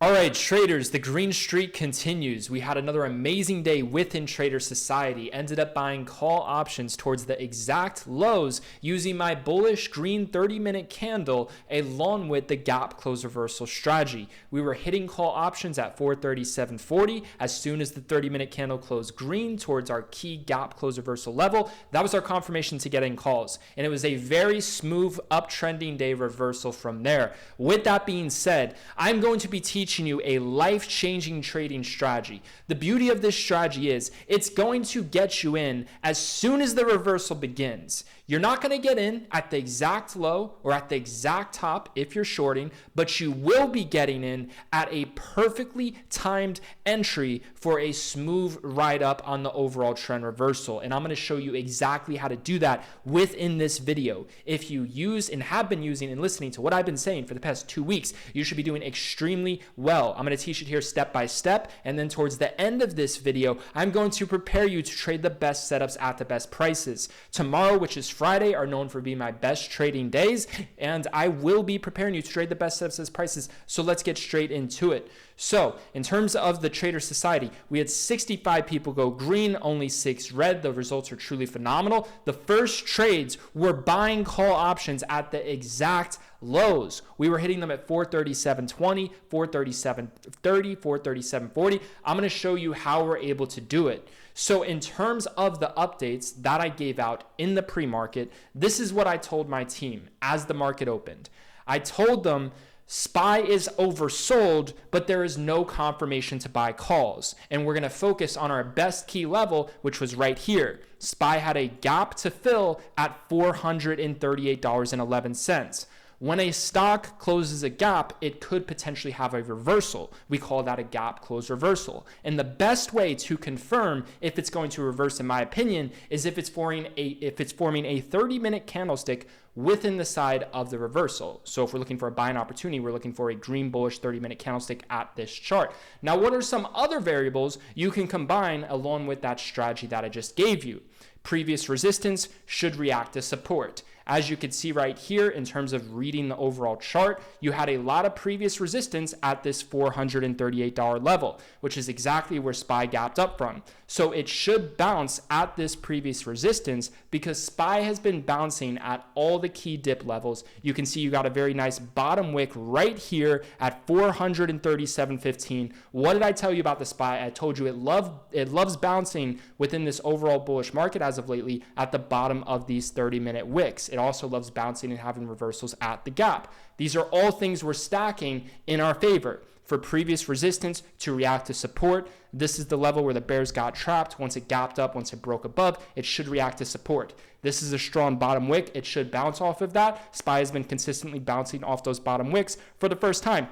All right, traders, the green streak continues. We had another amazing day within Trader Society. Ended up buying call options towards the exact lows using my bullish green 30-minute candle along with the gap close reversal strategy. We were hitting call options at 437.40 as soon as the 30-minute candle closed green towards our key gap close reversal level. That was our confirmation to get in calls. And it was a very smooth uptrending day reversal from there. With that being said, I'm going to be teaching you a life-changing trading strategy. The beauty of this strategy is it's going to get you in as soon as the reversal begins. You're not going to get in at the exact low or at the exact top if you're shorting, but you will be getting in at a perfectly timed entry for a smooth ride up on the overall trend reversal. And I'm going to show you exactly how to do that within this video. If you use and have been using and listening to what I've been saying for the past 2 weeks, you should be doing extremely well. I'm going to teach it here step by step, and then towards the end of this video, I'm going to prepare you to trade the best setups at the best prices. Tomorrow, which is Friday, are known for being my best trading days, and I will be preparing you to trade the best setups as prices. So let's get straight into it. So in terms of the Trader Society, we had 65 people go green, only 6 red. The results are truly phenomenal. The first trades were buying call options at the exact lows. We were hitting them at 437.20, 437.30, 437.40. I'm going to show you how we're able to do it. So in terms of the updates that I gave out in the pre-market, this is what I told my team as the market opened. I told them SPY is oversold, but there is no confirmation to buy calls. And we're going to focus on our best key level, which was right here. SPY had a gap to fill at $438.11. When a stock closes a gap, it could potentially have a reversal. We call that a gap close reversal. And the best way to confirm if it's going to reverse, in my opinion, is if it's forming a 30-minute candlestick within the side of the reversal. So if we're looking for a buying opportunity, we're looking for a green bullish 30-minute candlestick at this chart. Now, what are some other variables you can combine along with that strategy that I just gave you? Previous resistance should react to support. As you can see right here, in terms of reading the overall chart, you had a lot of previous resistance at this $438 level, which is exactly where SPY gapped up from. So it should bounce at this previous resistance because SPY has been bouncing at all the key dip levels. You can see you got a very nice bottom wick right here at 437.15. What did I tell you about the SPY? I told you it loves bouncing within this overall bullish market as of lately at the bottom of these 30-minute wicks. It also loves bouncing and having reversals at the gap. These are all things we're stacking in our favor. For previous resistance to react to support, this is the level where the bears got trapped. Once it gapped up, once it broke above, it should react to support. This is a strong bottom wick. It should bounce off of that. SPY has been consistently bouncing off those bottom wicks for the first time.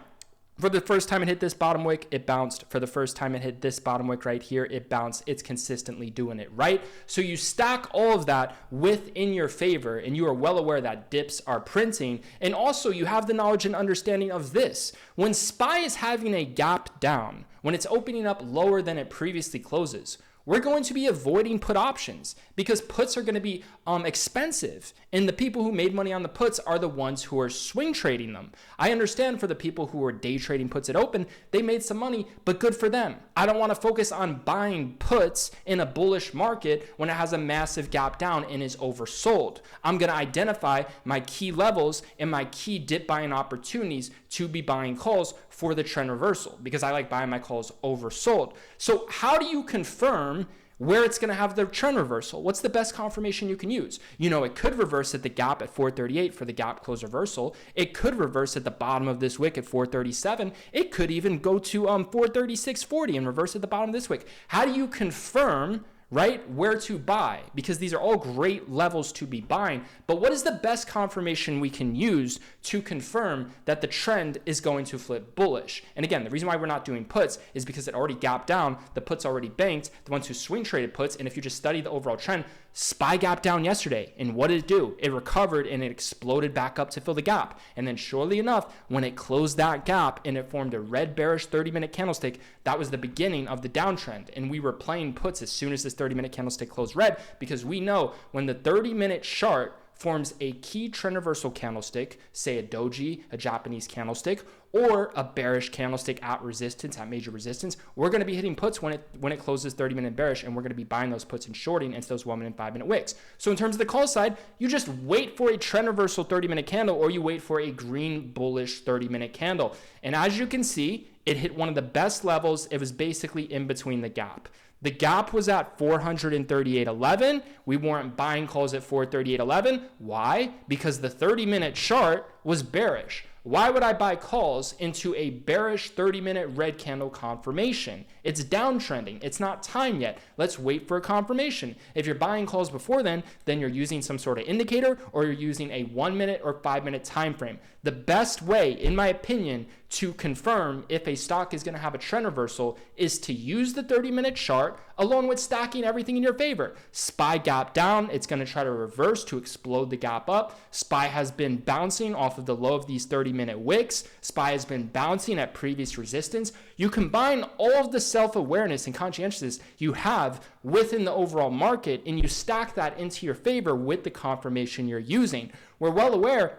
For the first time it hit this bottom wick, it bounced. For the first time it hit this bottom wick right here, it bounced. It's consistently doing it, right? So you stack all of that within your favor, and you are well aware that dips are printing. And also you have the knowledge and understanding of this. When SPY is having a gap down, when it's opening up lower than it previously closes, we're going to be avoiding put options because puts are going to be expensive. And the people who made money on the puts are the ones who are swing trading them. I understand for the people who are day trading puts at open, they made some money, but good for them. I don't want to focus on buying puts in a bullish market when it has a massive gap down and is oversold. I'm going to identify my key levels and my key dip buying opportunities to be buying calls for the trend reversal because I like buying my calls oversold. So how do you confirm where it's going to have the trend reversal? What's the best confirmation you can use? You know, it could reverse at the gap at 438 for the gap close reversal. It could reverse at the bottom of this wick at 437. It could even go to 436.40 and reverse at the bottom of this wick. How do you confirm, right, where to buy? Because these are all great levels to be buying, but what is the best confirmation we can use to confirm that the trend is going to flip bullish? And again, the reason why we're not doing puts is because it already gapped down, the puts already banked, the ones who swing traded puts, and if you just study the overall trend, SPY gapped down yesterday, and what did it do? It recovered and it exploded back up to fill the gap. And then surely enough, when it closed that gap and it formed a red bearish 30-minute candlestick, that was the beginning of the downtrend. And we were playing puts as soon as this 30-minute candlestick closed red because we know when the 30-minute chart forms a key trend reversal candlestick, say a doji, a Japanese candlestick, or a bearish candlestick at resistance, at major resistance, we're going to be hitting puts when it closes 30-minute bearish, and we're going to be buying those puts and shorting into those 1 minute, 5 minute wicks. So in terms of the call side, you just wait for a trend reversal 30-minute candle, or you wait for a green bullish 30-minute candle. And as you can see, it hit one of the best levels. It was basically in between the gap. The gap was at 438.11. We weren't buying calls at 438.11. Why? Because the 30-minute chart was bearish. Why would I buy calls into a bearish 30-minute red candle confirmation? It's downtrending. It's not time yet. Let's wait for a confirmation. If you're buying calls before then you're using some sort of indicator, or you're using a 1 minute or 5 minute time frame. The best way, in my opinion, to confirm if a stock is going to have a trend reversal is to use the 30-minute chart along with stacking everything in your favor. SPY gap down, it's going to try to reverse to explode the gap up. SPY has been bouncing off of the low of these 30-minute wicks. SPY has been bouncing at previous resistance. You combine all of the self-awareness and conscientiousness you have within the overall market, and you stack that into your favor with the confirmation you're using. We're well aware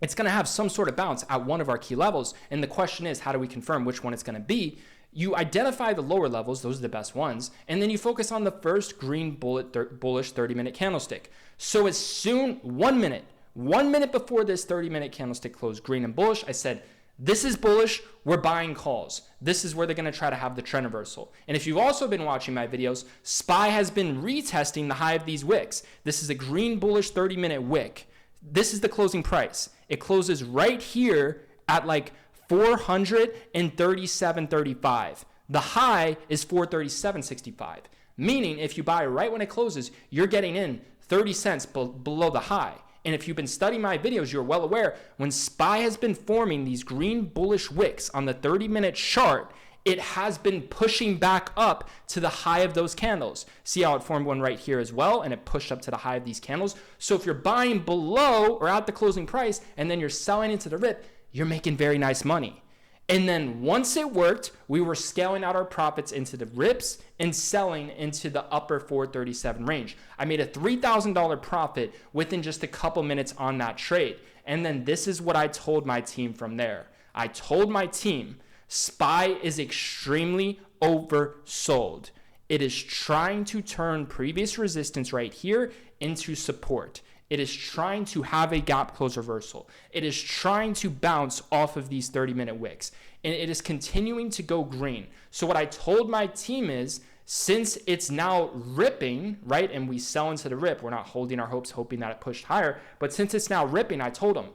it's going to have some sort of bounce at one of our key levels. And the question is, how do we confirm which one it's going to be? You identify the lower levels, those are the best ones, and then you focus on the first green bullish 30-minute candlestick. So as soon, 1 minute before this 30-minute candlestick closed green and bullish, I said, this is bullish, we're buying calls. This is where they're going to try to have the trend reversal. And if you've also been watching my videos, SPY has been retesting the high of these wicks. This is a green bullish 30-minute wick. This is the closing price. It closes right here at like 437.35. The high is 437.65. Meaning if you buy right when it closes, you're getting in 30 cents below the high. And if you've been studying my videos, you're well aware when SPY has been forming these green bullish wicks on the 30-minute chart, it has been pushing back up to the high of those candles. See how it formed one right here as well, and it pushed up to the high of these candles. So if you're buying below or at the closing price, and then you're selling into the rip, you're making very nice money. And then once it worked, we were scaling out our profits into the rips and selling into the upper 437 range. I made a $3,000 profit within just a couple minutes on that trade. And then this is what I told my team from there. I told my team, SPY is extremely oversold. It is trying to turn previous resistance right here into support. It is trying to have a gap close reversal. It is trying to bounce off of these 30-minute wicks. And it is continuing to go green. So what I told my team is, since it's now ripping, right, and we sell into the rip, we're not holding our hopes, hoping that it pushed higher, but since it's now ripping, I told them,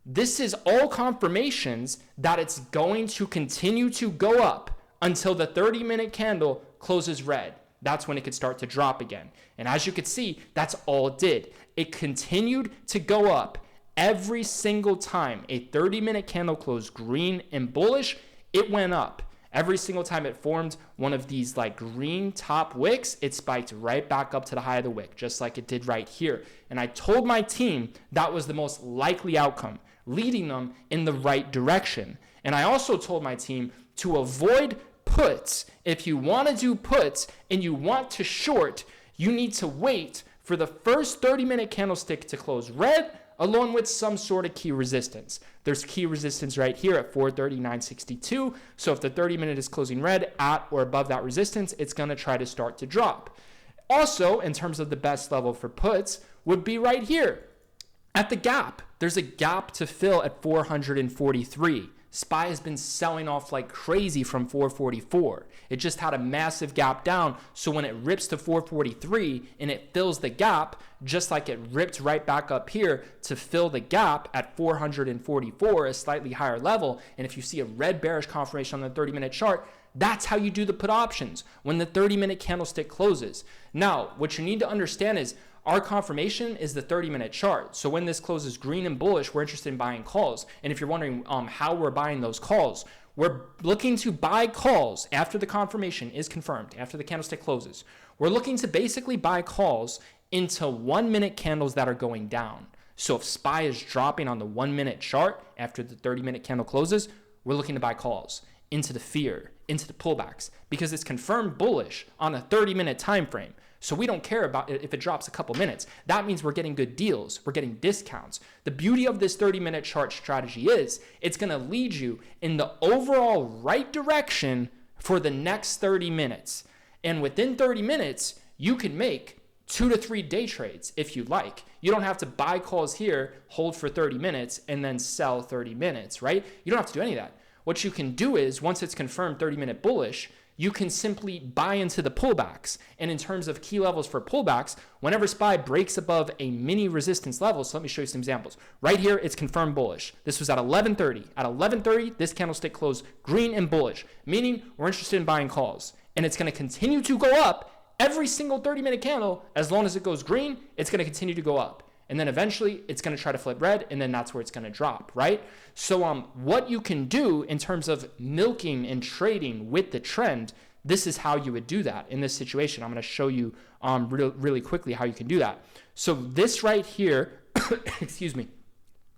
this is all confirmations that it's going to continue to go up until the 30-minute candle closes red. That's when it could start to drop again. And as you could see, that's all it did. It continued to go up every single time a 30-minute candle closed green and bullish, it went up. Every single time it formed one of these like green top wicks, it spiked right back up to the high of the wick, just like it did right here. And I told my team that was the most likely outcome, leading them in the right direction. And I also told my team to avoid puts. If you want to do puts and you want to short, you need to wait for the first 30-minute candlestick to close red along with some sort of key resistance. There's key resistance right here at 439.62. So if the 30-minute is closing red at or above that resistance, it's going to try to start to drop. Also, in terms of the best level for puts, would be right here at the gap. There's a gap to fill at 443. SPY has been selling off like crazy from 444. It just had a massive gap down. So when it rips to 443 and it fills the gap, just like it ripped right back up here to fill the gap at 444, a slightly higher level. And if you see a red bearish confirmation on the 30-minute chart, that's how you do the put options when the 30-minute candlestick closes. Now, what you need to understand is our confirmation is the 30-minute chart. So when this closes green and bullish, we're interested in buying calls. And if you're wondering how we're buying those calls, we're looking to buy calls after the confirmation is confirmed, after the candlestick closes. We're looking to basically buy calls into 1-minute candles that are going down. So if SPY is dropping on the 1-minute chart after the 30-minute candle closes, we're looking to buy calls. into the fear, into the pullbacks, because it's confirmed bullish on a 30-minute time frame. So we don't care about it if it drops a couple minutes. That means we're getting good deals. We're getting discounts. The beauty of this 30-minute chart strategy is it's going to lead you in the overall right direction for the next 30 minutes. And within 30 minutes, you can make 2 to 3 day trades if you like. You don't have to buy calls here, hold for 30 minutes, and then sell 30 minutes, right? You don't have to do any of that. What you can do is, once it's confirmed 30-minute bullish, you can simply buy into the pullbacks. And in terms of key levels for pullbacks, whenever SPY breaks above a mini resistance level, so let me show you some examples. Right here, it's confirmed bullish. This was at 11:30. At 11:30, this candlestick closed green and bullish, meaning we're interested in buying calls. And it's going to continue to go up every single 30-minute candle. As long as it goes green, it's going to continue to go up. And then eventually it's going to try to flip red, and then that's where it's going to drop, right? So what you can do in terms of milking and trading with the trend, this is how you would do that in this situation. I'm going to show you really quickly how you can do that. So this right here, excuse me,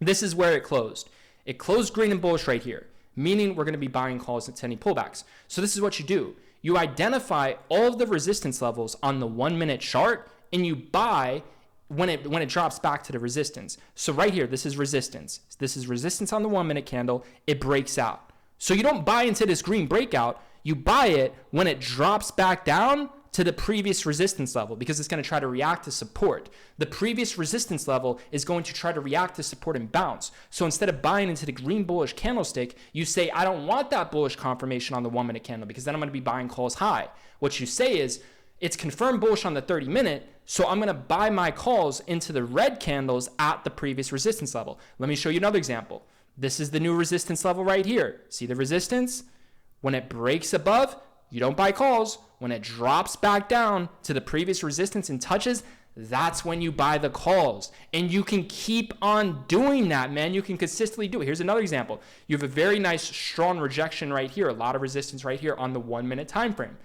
this is where it closed. It closed green and bullish right here, meaning we're going to be buying calls at any pullbacks. So this is what you do. You identify all of the resistance levels on the 1-minute chart, and you buy when it drops back to the resistance. So right here, this is resistance. This is resistance on the 1-minute candle. It breaks out. So you don't buy into this green breakout. You buy it when it drops back down to the previous resistance level, because it's going to try to react to support. The previous resistance level is going to try to react to support and bounce. So instead of buying into the green bullish candlestick, you say, I don't want that bullish confirmation on the 1-minute candle, because then I'm going to be buying calls high. What you say is, it's confirmed bullish on the 30-minute, so I'm going to buy my calls into the red candles at the previous resistance level. Let me show you another example. This is the new resistance level right here. See the resistance? When it breaks above, you don't buy calls. When it drops back down to the previous resistance and touches, that's when you buy the calls. And you can keep on doing that, man. You can consistently do it. Here's another example. You have a very nice, strong rejection right here, a lot of resistance right here on the 1-minute time frame.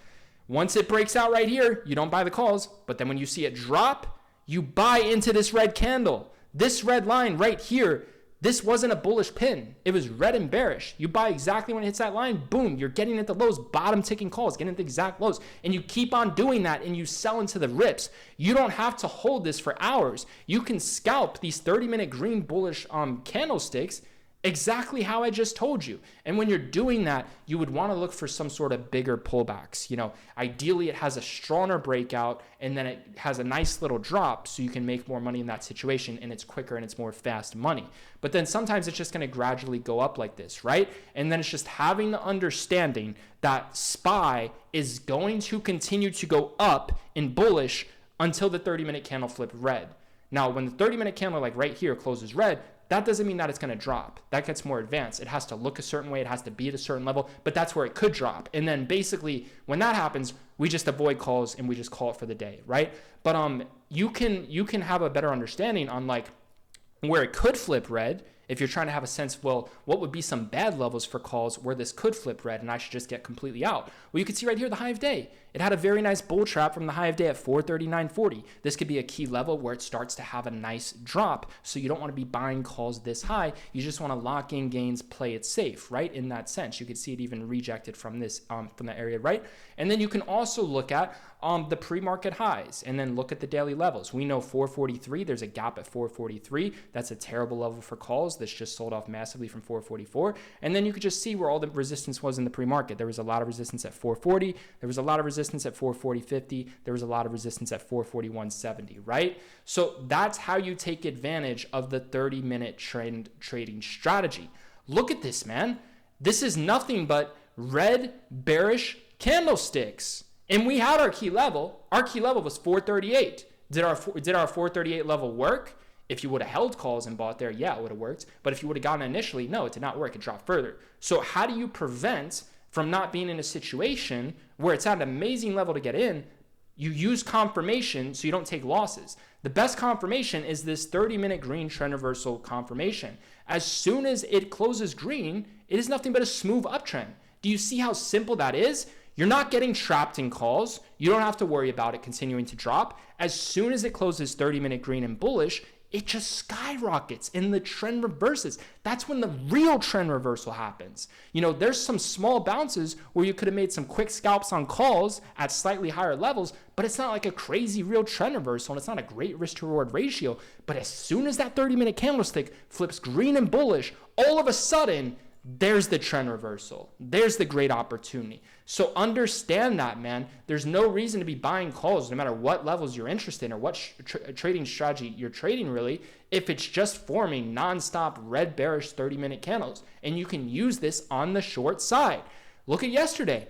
Once it breaks out right here, you don't buy the calls, but then when you see it drop, you buy into this red candle. This red line right here, this wasn't a bullish pin. It was red and bearish. You buy exactly when it hits that line, boom, you're getting at the lows, bottom ticking calls, getting at the exact lows. And you keep on doing that and you sell into the rips. You don't have to hold this for hours. You can scalp these 30-minute green bullish candlesticks exactly how I just told you. And when you're doing that, you would want to look for some sort of bigger pullbacks. You know, ideally it has a stronger breakout and then it has a nice little drop so you can make more money in that situation, and it's quicker and it's more fast money. But then sometimes it's just going to gradually go up like this, right? And then it's just having the understanding that SPY is going to continue to go up in bullish until the 30-minute candle flipped red. Now, when the 30-minute candle, like right here, closes red, that doesn't mean that it's going to drop. That gets more advanced. It has to look a certain way. It has to be at a certain level, but that's where it could drop. And then basically when that happens, we just avoid calls and we just call it for the day, right? But you can have a better understanding on like where it could flip red. If you're trying to have a sense, well, what would be some bad levels for calls where this could flip red and I should just get completely out? Well, you can see right here the high of day. It had a very nice bull trap from the high of day at 439.40. This could be a key level where it starts to have a nice drop. So you don't want to be buying calls this high. You just want to lock in gains, play it safe, right? In that sense, you could see it even rejected from this, from the area, right? And then you can also look at the pre-market highs and then look at the daily levels. We know 443, there's a gap at 443. That's a terrible level for calls. This just sold off massively from 444. And then you could just see where all the resistance was in the pre-market. There was a lot of resistance at 440. There was a lot of resistance at 440.50. There was a lot of resistance at 441.70, right? So that's how you take advantage of the 30-minute trend trading strategy. Look at this, man. This is nothing but red bearish candlesticks. And we had our key level. Our key level was 438. Did our 438 level work? If you would have held calls and bought there, yeah, it would have worked. But if you would have gotten initially, no, it did not work. It dropped further. So how do you prevent from not being in a situation where it's at an amazing level to get in? You use confirmation so you don't take losses. The best confirmation is this 30-minute green trend reversal confirmation. As soon as it closes green, it is nothing but a smooth uptrend. Do you see how simple that is? You're not getting trapped in calls. You don't have to worry about it continuing to drop. As soon as it closes 30-minute green and bullish, it just skyrockets and the trend reverses. That's when the real trend reversal happens. There's some small bounces where you could have made some quick scalps on calls at slightly higher levels, but it's not like a crazy real trend reversal, and it's not a great risk to reward ratio. But as soon as that 30-minute candlestick flips green and bullish, all of a sudden, there's the trend reversal. There's the great opportunity. So understand that, man. There's no reason to be buying calls no matter what levels you're interested in or what trading strategy you're trading, really, if it's just forming nonstop red bearish 30-minute candles. And you can use this on the short side. Look at yesterday.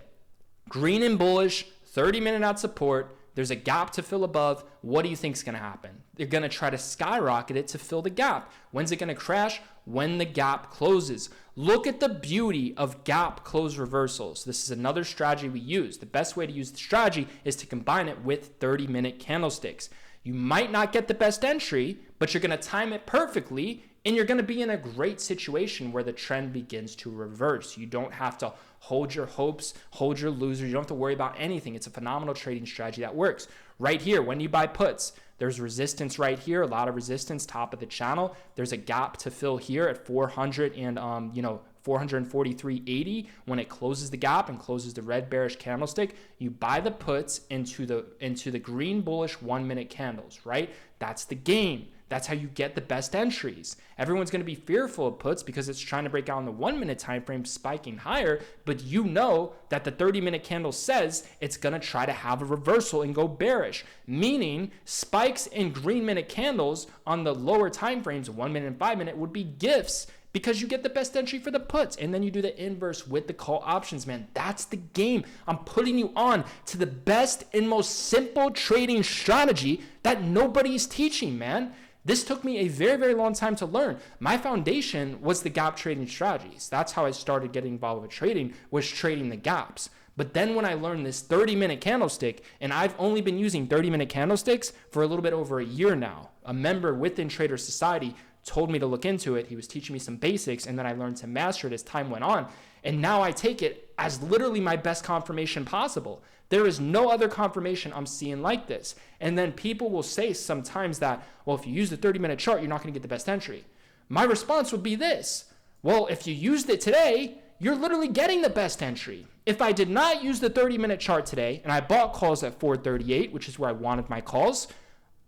Green and bullish, 30-minute at support. There's a gap to fill above. What do you think is going to happen? They're going to try to skyrocket it to fill the gap. When's it going to crash? When the gap closes. Look at the beauty of gap close reversals. This is another strategy we use. The best way to use the strategy is to combine it with 30-minute candlesticks. You might not get the best entry, but you're going to time it perfectly, and you're going to be in a great situation where the trend begins to reverse. You don't have to hold your hopes, hold your losers. You don't have to worry about anything. It's a phenomenal trading strategy that works. Right here, when you buy puts, there's resistance right here, a lot of resistance, top of the channel. There's a gap to fill here at 400 and 443.80. When it closes the gap and closes the red bearish candlestick, you buy the puts into the green bullish 1-minute candles, right? That's the game. That's how you get the best entries. Everyone's going to be fearful of puts because it's trying to break out in the 1-minute time frame, spiking higher, but you know that the 30-minute candle says it's going to try to have a reversal and go bearish, meaning spikes in green minute candles on the lower time frames, 1-minute and 5-minute, would be gifts because you get the best entry for the puts, and then you do the inverse with the call options, man. That's the game. I'm putting you on to the best and most simple trading strategy that nobody's teaching, man. This took me a very, very long time to learn. My foundation was the gap trading strategies. That's how I started getting involved with trading, was trading the gaps. But then when I learned this 30-minute candlestick, and I've only been using 30-minute candlesticks for a little bit over a year now. A member within Trader Society told me to look into it. He was teaching me some basics, and then I learned to master it as time went on. And now I take it as literally my best confirmation possible. There is no other confirmation I'm seeing like this. And then people will say sometimes that, well, if you use the 30-minute chart, you're not going to get the best entry. My response would be this. Well, if you used it today, you're literally getting the best entry. If I did not use the 30-minute chart today and I bought calls at 438, which is where I wanted my calls,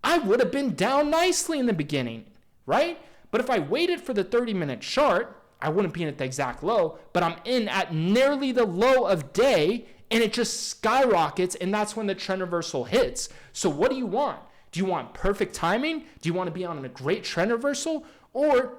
I would have been down nicely in the beginning, right? But if I waited for the 30-minute chart, I wouldn't be in at the exact low, but I'm in at nearly the low of day, and it just skyrockets, and that's when the trend reversal hits. So what do you want? Do you want perfect timing? Do you want to be on a great trend reversal? Or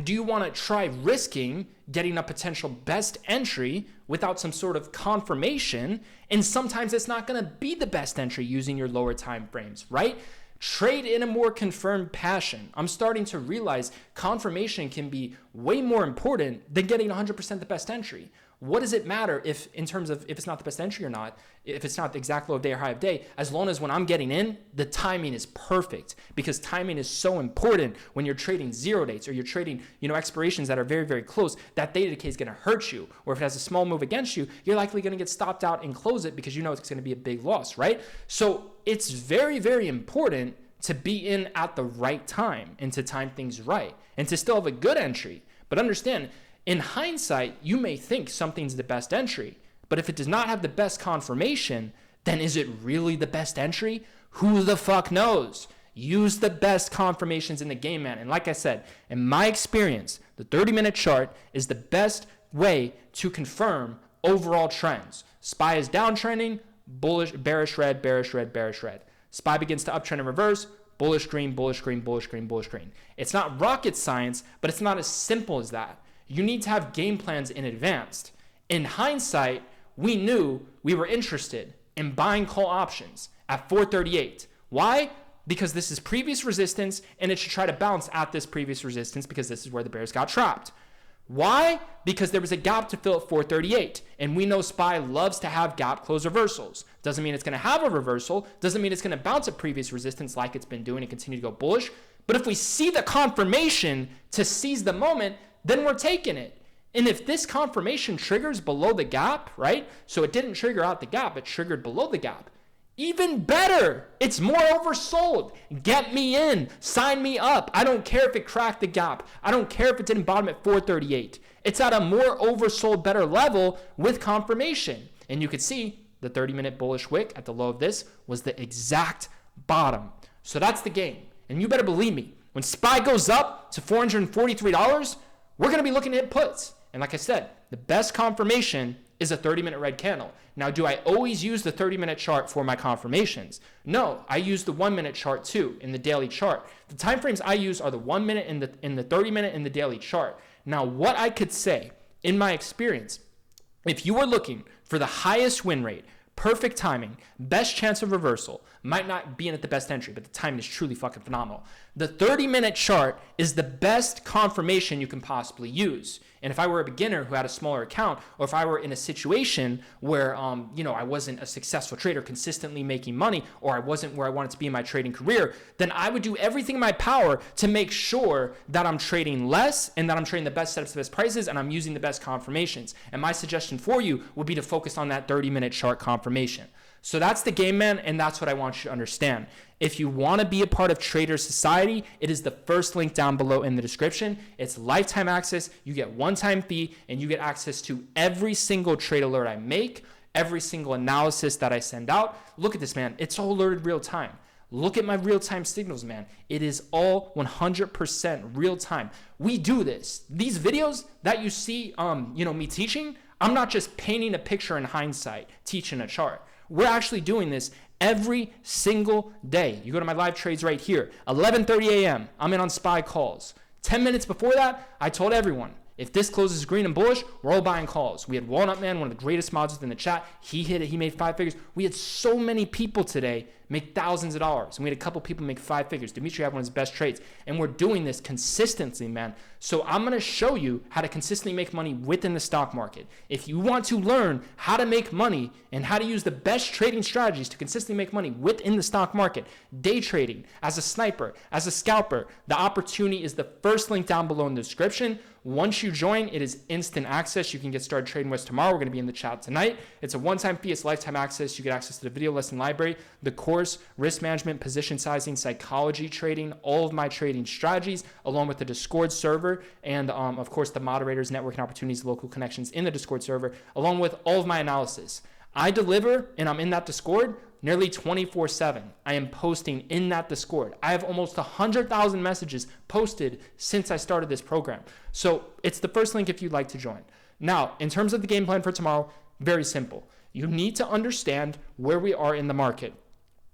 do you want to try risking getting a potential best entry without some sort of confirmation? And sometimes it's not going to be the best entry using your lower time frames, right? Trade in a more confirmed passion. I'm starting to realize confirmation can be way more important than getting 100% the best entry. What does it matter if it's not the best entry or not, if it's not the exact low of day or high of day, as long as when I'm getting in, the timing is perfect, because timing is so important when you're trading zero dates or you're trading, expirations that are very, very close. That data decay is going to hurt you, or if it has a small move against you, you're likely going to get stopped out and close it because it's going to be a big loss, right? So it's very, very important to be in at the right time and to time things right and to still have a good entry. But understand, in hindsight, you may think something's the best entry, but if it does not have the best confirmation, then is it really the best entry? Who the fuck knows? Use the best confirmations in the game, man. And like I said, in my experience, the 30-minute chart is the best way to confirm overall trends. SPY is downtrending, bullish, bearish red, bearish red, bearish red. SPY begins to uptrend and reverse, bullish green, bullish green, bullish green, bullish green. It's not rocket science, but it's not as simple as that. You need to have game plans in advance. In hindsight, we knew we were interested in buying call options at 438. Why? Because this is previous resistance, and it should try to bounce at this previous resistance because this is where the bears got trapped. Why? Because there was a gap to fill at 438, and we know SPY loves to have gap close reversals. Doesn't mean it's going to have a reversal, doesn't mean it's going to bounce at previous resistance like it's been doing and continue to go bullish. But if we see the confirmation to seize the moment, then we're taking it. And if this confirmation triggers below the gap, right? So it didn't trigger out the gap, it triggered below the gap. Even better, it's more oversold. Get me in, sign me up. I don't care if it cracked the gap. I don't care if it didn't bottom at 438. It's at a more oversold, better level with confirmation. And you could see the 30-minute bullish wick at the low of this was the exact bottom. So that's the game. And you better believe me, when SPY goes up to $443, we're going to be looking to hit puts. And like I said, the best confirmation is a 30-minute red candle. Now, do I always use the 30-minute chart for my confirmations? No, I use the 1-minute chart too in the daily chart. The time frames I use are the 1 minute and the 30-minute in the daily chart. Now, what I could say in my experience, if you are looking for the highest win rate, perfect timing, best chance of reversal, might not be in at the best entry, but the timing is truly fucking phenomenal. The 30-minute chart is the best confirmation you can possibly use. And if I were a beginner who had a smaller account, or if I were in a situation where, I wasn't a successful trader consistently making money, or I wasn't where I wanted to be in my trading career, then I would do everything in my power to make sure that I'm trading less and that I'm trading the best setups, the best prices, and I'm using the best confirmations. And my suggestion for you would be to focus on that 30-minute chart confirmation. So that's the game, man, and that's what I want you to understand. If you want to be a part of Trader Society, it is the first link down below in the description. It's lifetime access. You get one-time fee, and you get access to every single trade alert I make, every single analysis that I send out. Look at this, man. It's all alerted real time. Look at my real-time signals, man. It is all 100% real time. We do this. These videos that you see, me teaching, I'm not just painting a picture in hindsight, teaching a chart. We're actually doing this every single day. You go to my live trades right here, 11:30 a.m. I'm in on SPY calls. 10 minutes before that, I told everyone, if this closes green and bullish, we're all buying calls. We had Walnut Man, one of the greatest mods in the chat. He hit it. He made 5 figures. We had so many people today make thousands of dollars. And we had a couple people make 5 figures. Dimitri had one of his best trades. And we're doing this consistently, man. So I'm going to show you how to consistently make money within the stock market. If you want to learn how to make money and how to use the best trading strategies to consistently make money within the stock market, day trading, as a sniper, as a scalper, the opportunity is the first link down below in the description. Once you join, it is instant access. You can get started trading with us tomorrow. We're going to be in the chat tonight. It's a one-time fee. It's lifetime access. You get access to the video lesson library, the course, risk management, position sizing, psychology trading, all of my trading strategies, along with the Discord server, and of course, the moderators, networking opportunities, local connections in the Discord server, along with all of my analysis. I deliver, and I'm in that Discord nearly 24/7. I am posting in that Discord. I have almost 100,000 messages posted since I started this program. So it's the first link if you'd like to join. Now, in terms of the game plan for tomorrow, very simple. You need to understand where we are in the market.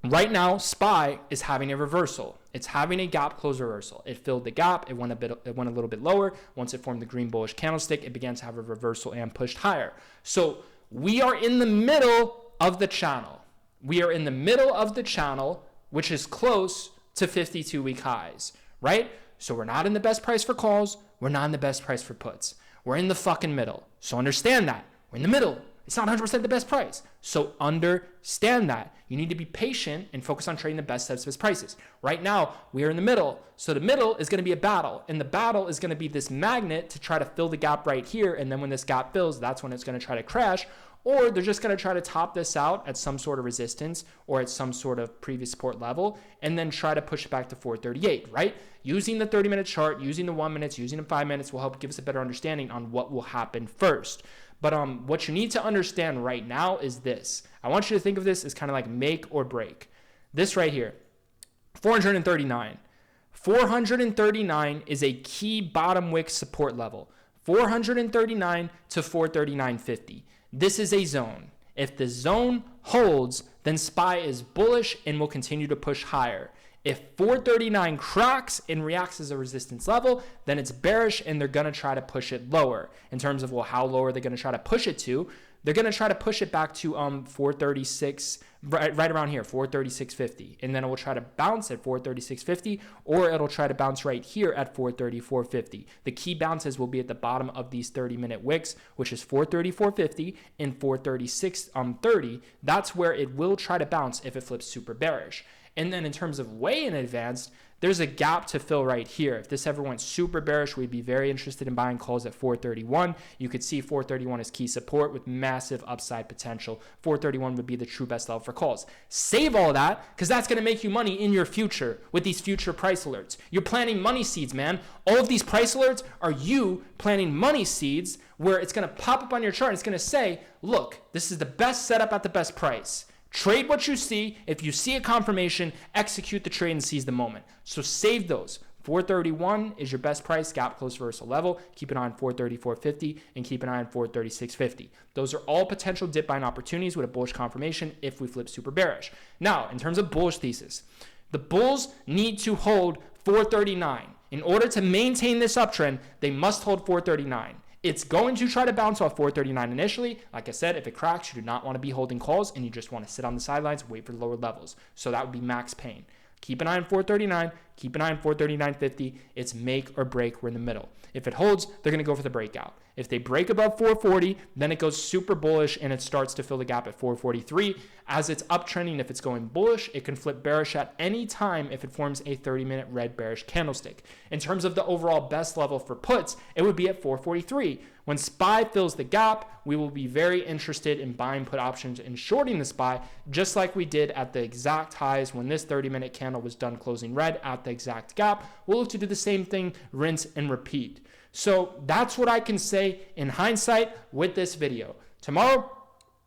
Right now, SPY is having a reversal. It's having a gap close reversal. It filled the gap. It went a little bit lower. Once it formed the green bullish candlestick, it began to have a reversal and pushed higher. So we are in the middle of the channel. We are in the middle of the channel, which is close to 52-week highs, right? So we're not in the best price for calls. We're not in the best price for puts. We're in the fucking middle. So understand that. We're in the middle. It's not 100% the best price. So understand that. You need to be patient and focus on trading the best sets of best prices. Right now, we are in the middle. So the middle is going to be a battle. And the battle is going to be this magnet to try to fill the gap right here. And then when this gap fills, that's when it's going to try to crash. Or they're just going to try to top this out at some sort of resistance or at some sort of previous support level and then try to push it back to 438, right? Using the 30-minute chart, using the 1 minutes, using the 5 minutes will help give us a better understanding on what will happen first. But what you need to understand right now is this. I want you to think of this as kind of like make or break. This right here, 439. 439 is a key bottom wick support level. 439 to 439.50. This is a zone. If the zone holds, then SPY is bullish and will continue to push higher. If 439 cracks and reacts as a resistance level, then it's bearish and they're going to try to push it lower. In terms of, well, how low are they going to try to push it to? They're going to try to push it back to 436, right around here, 436.50. And then it will try to bounce at 436.50, or it'll try to bounce right here at 434.50. The key bounces will be at the bottom of these 30-minute wicks, which is 434.50 and 436.30. That's where it will try to bounce if it flips super bearish. And then in terms of way in advanced, there's a gap to fill right here. If this ever went super bearish, we'd be very interested in buying calls at 431. You could see 431 as key support with massive upside potential. 431 would be the true best level for calls. Save all that, because that's going to make you money in your future with these future price alerts. You're planting money seeds, man. All of these price alerts are you planting money seeds where it's going to pop up on your chart and it's going to say, look, this is the best setup at the best price. Trade what you see. If you see a confirmation, execute the trade and seize the moment. So save those. 431 is your best price, gap close reversal level. Keep an eye on 434.50 and keep an eye on 436.50. Those are all potential dip buying opportunities with a bullish confirmation if we flip super bearish. Now, in terms of bullish thesis, the bulls need to hold 439. In order to maintain this uptrend, they must hold 439. It's going to try to bounce off 439 initially. Like I said, if it cracks, you do not want to be holding calls and you just want to sit on the sidelines, wait for the lower levels. So that would be max pain. Keep an eye on 439. Keep an eye on 439.50. It's make or break. We're in the middle. If it holds, they're going to go for the breakout. If they break above 440, then it goes super bullish and it starts to fill the gap at 443. As it's uptrending, if it's going bullish, it can flip bearish at any time if it forms a 30-minute red bearish candlestick. In terms of the overall best level for puts, it would be at 443. When SPY fills the gap, we will be very interested in buying put options and shorting the SPY, just like we did at the exact highs when this 30-minute candle was done closing red at the exact gap. We'll look to do the same thing, rinse and repeat. So that's what I can say in hindsight with this video. Tomorrow,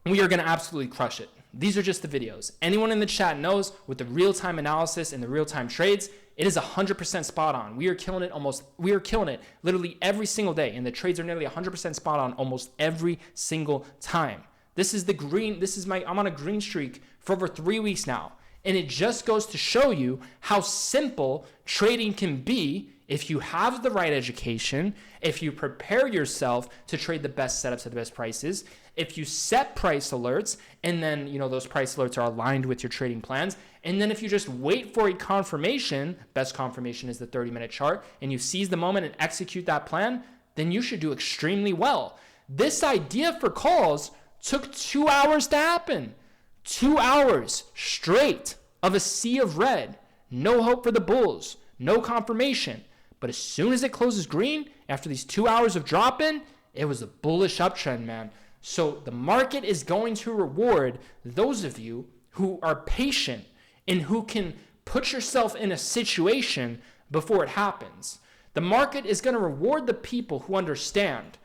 we are going to absolutely crush it. These are just the videos. Anyone in the chat knows with the real-time analysis and the real-time trades, it is 100% spot on. We are killing it literally every single day. And the trades are nearly 100% spot on almost every single time. I'm on a green streak for over 3 weeks now. And it just goes to show you how simple trading can be if you have the right education, if you prepare yourself to trade the best setups at the best prices, if you set price alerts, and then those price alerts are aligned with your trading plans, and then if you just wait for a confirmation, best confirmation is the 30-minute chart, and you seize the moment and execute that plan, then you should do extremely well. This idea for calls took 2 hours to happen. 2 hours straight of a sea of red. No hope for the bulls. No confirmation. But as soon as it closes green, after these 2 hours of drop-in, it was a bullish uptrend, man. So the market is going to reward those of you who are patient and who can put yourself in a situation before it happens. The market is going to reward the people who understand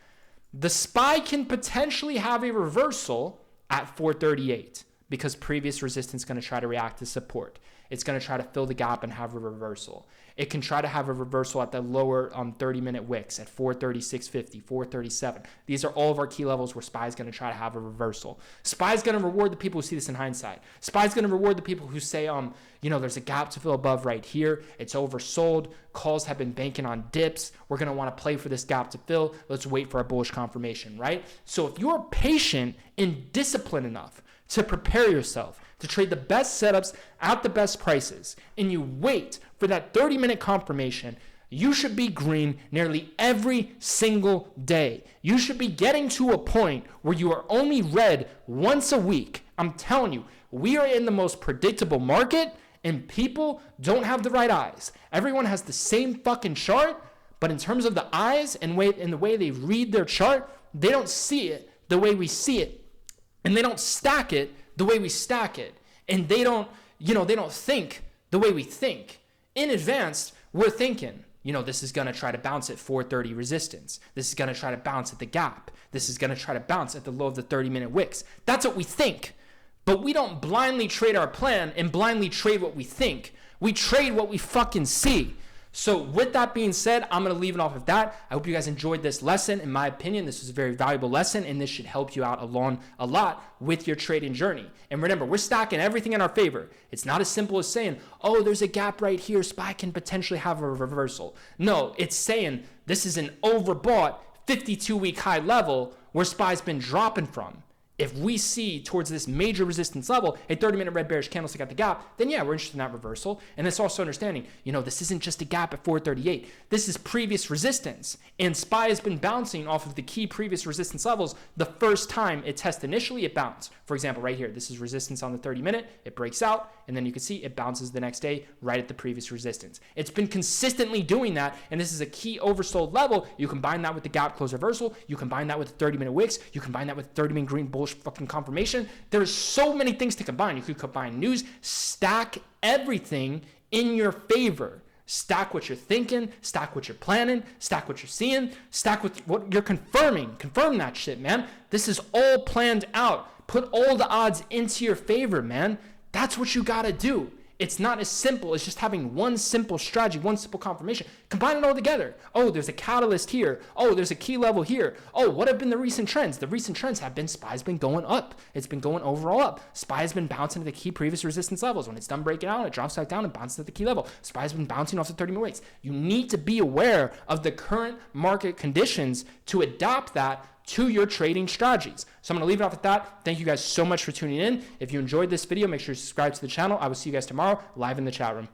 the SPY can potentially have a reversal at 438 because previous resistance is going to try to react to support. It's going to try to fill the gap and have a reversal. It can try to have a reversal at the lower 30-minute wicks at 436.50, 437. These are all of our key levels where SPY is going to try to have a reversal. SPY is going to reward the people who see this in hindsight. SPY is going to reward the people who say, there's a gap to fill above right here. It's oversold. Calls have been banking on dips. We're going to want to play for this gap to fill. Let's wait for a bullish confirmation, right? So if you're patient and disciplined enough to prepare yourself to trade the best setups at the best prices, and you wait for that 30-minute confirmation, you should be green nearly every single day. You should be getting to a point where you are only red once a week. I'm telling you, we are in the most predictable market, and people don't have the right eyes. Everyone has the same fucking chart, but in terms of the eyes and the way they read their chart, they don't see it the way we see it. And they don't stack it the way we stack it. And they don't think the way we think. In advance, we're thinking, this is going to try to bounce at 430 resistance. This is going to try to bounce at the gap. This is going to try to bounce at the low of the 30-minute wicks. That's what we think. But we don't blindly trade our plan and blindly trade what we think. We trade what we fucking see. So with that being said, I'm going to leave it off of that. I hope you guys enjoyed this lesson. In my opinion, this was a very valuable lesson, and this should help you out a lot with your trading journey. And remember, we're stacking everything in our favor. It's not as simple as saying, there's a gap right here. SPY can potentially have a reversal. No, it's saying this is an overbought 52-week high level where SPY's been dropping from. If we see towards this major resistance level, a 30-minute red bearish candlestick at the gap, then yeah, we're interested in that reversal. And it's also understanding, this isn't just a gap at 438. This is previous resistance. And SPY has been bouncing off of the key previous resistance levels. The first time it tested initially, it bounced. For example, right here, this is resistance on the 30-minute. It breaks out, and then you can see it bounces the next day right at the previous resistance. It's been consistently doing that, and this is a key oversold level. You combine that with the gap close reversal. You combine that with the 30-minute wicks. You combine that with 30-minute green bullish fucking confirmation. There's so many things to combine. You could combine news, stack everything in your favor. Stack what you're thinking, stack what you're planning, stack what you're seeing, stack with what you're confirming. Confirm that shit, man. This is all planned out. Put all the odds into your favor, man. That's what you gotta do. It's not as simple as just having one simple strategy, one simple confirmation. Combine it all together. Oh, there's a catalyst here. Oh, there's a key level here. Oh, what have been the recent trends? The recent trends have been SPY's been going up. It's been going overall up. SPY's been bouncing to the key previous resistance levels. When it's done breaking out, it drops back down and bounces to the key level. SPY's been bouncing off the 30-minute wicks. You need to be aware of the current market conditions to adopt that to your trading strategies. So I'm going to leave it off at that. Thank you guys so much for tuning in. If you enjoyed this video, make sure you subscribe to the channel. I will see you guys tomorrow live in the chat room.